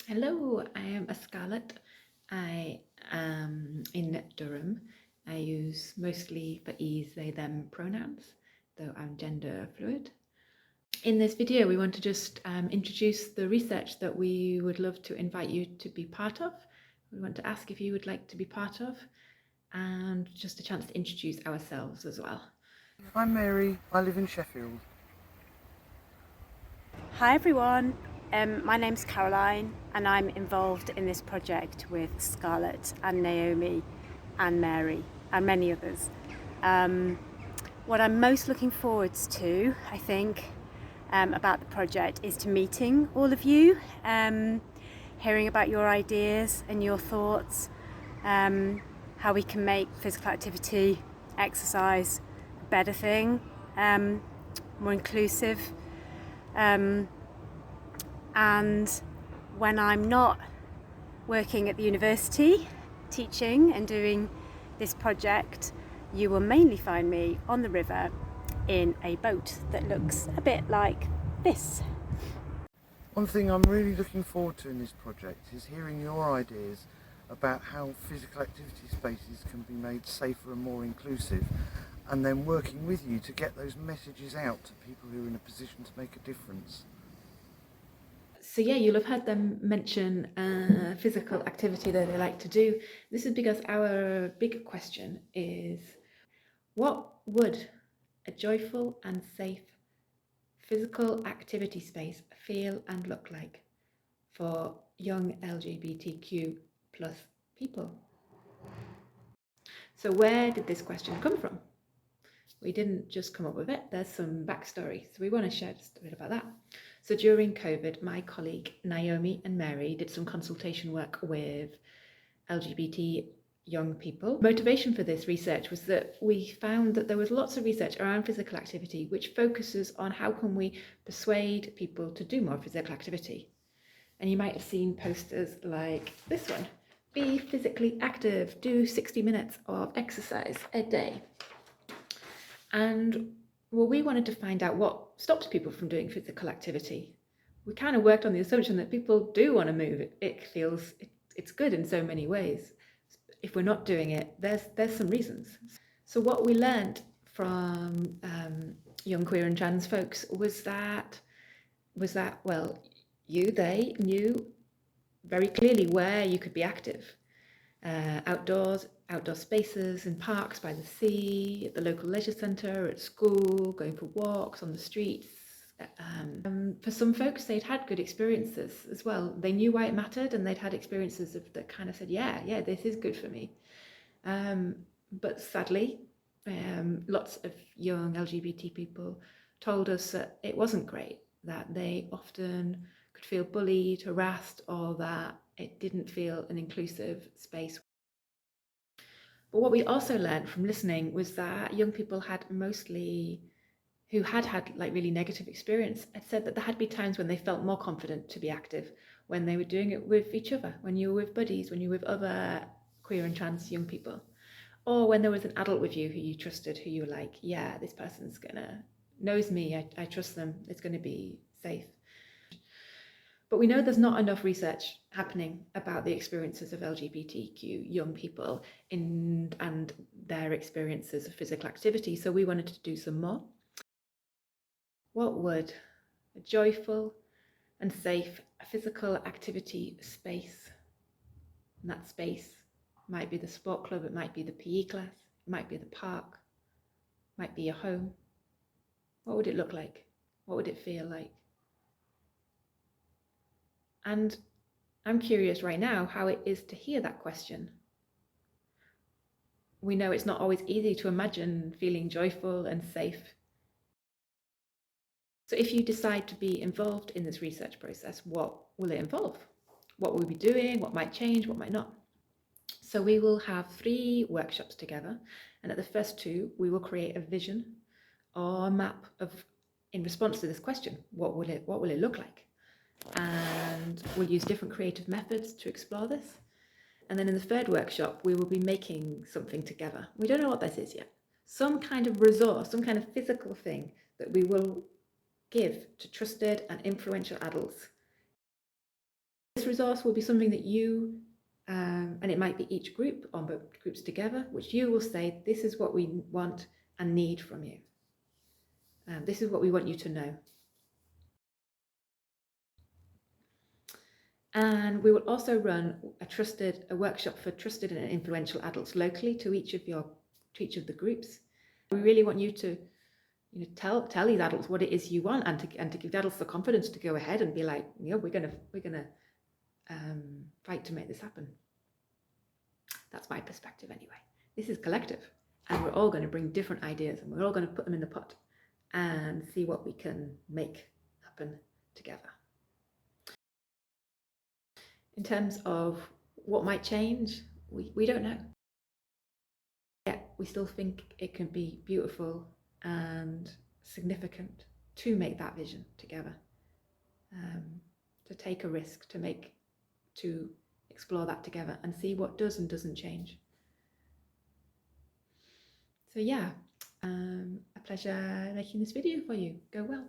Hello, I am a Scarlett. I am in Durham. I use mostly for ease they them pronouns, though I'm gender fluid. In this video, we want to just introduce the research that we would love to invite you to be part of. We want to ask if you would like to be part of, and just a chance to introduce ourselves as well. I'm Mary, I live in Sheffield. Hi everyone, my name's Caroline and I'm involved in this project with Scarlett and Naomi and Mary and many others. What I'm most looking forward to, I think, about the project is to meeting all of you, hearing about your ideas and your thoughts, how we can make physical activity, exercise a better thing, more inclusive. And when I'm not working at the university, teaching and doing this project, you will mainly find me on the river in a boat that looks a bit like this. One thing I'm really looking forward to in this project is hearing your ideas about how physical activity spaces can be made safer and more inclusive, and then working with you to get those messages out to people who are in a position to make a difference. So yeah, you'll have heard them mention physical activity that they like to do. This is because our big question is, what would a joyful and safe physical activity space feel and look like for young LGBTQ plus people? So where did this question come from? We didn't just come up with it, there's some backstory. So we want to share just a bit about that. So during COVID, my colleague Naomi and Mary did some consultation work with LGBT young people. Motivation for this research was that we found that there was lots of research around physical activity which focuses on how can we persuade people to do more physical activity. And you might have seen posters like this one: be physically active, do 60 minutes of exercise a day. And well, we wanted to find out what stops people from doing physical activity. We kind of worked on the assumption that people do want to move. It feels it's good in so many ways. If we're not doing it, there's some reasons. So what we learned from young queer and trans folks was that well, they knew very clearly where you could be active. Outdoor spaces in parks, by the sea, at the local leisure centre, at school, going for walks on the streets. For some folks, they'd had good experiences as well. They knew why it mattered, and they'd had experiences that kind of said, yeah, this is good for me. But sadly, lots of young LGBT people told us that it wasn't great, that they often could feel bullied, harassed, or that it didn't feel an inclusive space. But what we also learned from listening was that young people had mostly, who had like really negative experience, had said that there had been times when they felt more confident to be active when they were doing it with each other, when you were with buddies, when you were with other queer and trans young people, or when there was an adult with you who you trusted, who you were like, yeah, this person's knows me, I trust them, it's gonna be safe. But we know there's not enough research happening about the experiences of LGBTQ young people and their experiences of physical activity, so we wanted to do some more. What would a joyful and safe physical activity space, and that space might be the sport club, it might be the PE class, it might be the park, it might be your home, what would it look like? What would it feel like? And I'm curious right now how it is to hear that question. We know it's not always easy to imagine feeling joyful and safe. So if you decide to be involved in this research process, what will it involve? What will we be doing? What might change? What might not? So we will have 3 workshops together, and at the first 2, we will create a vision or a map in response to this question, what will it look like? And we'll use different creative methods to explore this. And then in the 3rd workshop, we will be making something together. We don't know what this is yet. Some kind of resource, some kind of physical thing that we will give to trusted and influential adults This resource will be something that you, and it might be each group or groups together, which you will say, this is what we want and need from you. This is what we want you to know. And we will also run a workshop for trusted and influential adults locally to each of the groups. We really want you to, tell these adults what it is you want, and to give adults the confidence to go ahead and be like, we're gonna fight to make this happen. That's my perspective anyway. This is collective, and we're all going to bring different ideas, and we're all going to put them in the pot and see what we can make happen together. In terms of what might change, we don't know. Yet we still think it can be beautiful and significant to make that vision together, to take a risk, to explore that together and see what does and doesn't change. So yeah, a pleasure making this video for you. Go well.